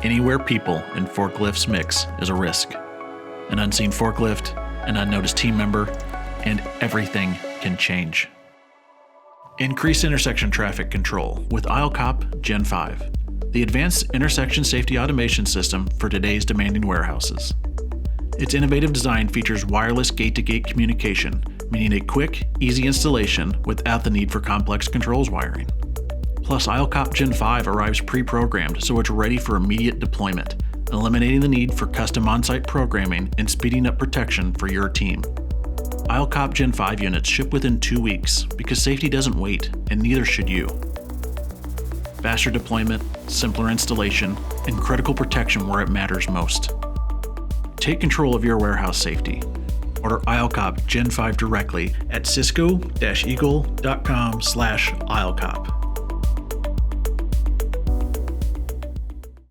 Anywhere people and forklifts mix is a risk. An unseen forklift, an unnoticed team member, and everything can change. Increase intersection traffic control with AisleCop Gen5, the advanced intersection safety automation system for today's demanding warehouses. Its innovative design features wireless gate-to-gate communication, meaning a quick, easy installation without the need for complex controls wiring. Plus, AisleCop Gen5 arrives pre-programmed so it's ready for immediate deployment, eliminating the need for custom on-site programming and speeding up protection for your team. AisleCop Gen5 units ship within 2 weeks because safety doesn't wait, and neither should you. Faster deployment, simpler installation, and critical protection where it matters most. Take control of your warehouse safety. Order AisleCop Gen5 directly at Cisco-Eagle.com/AisleCop.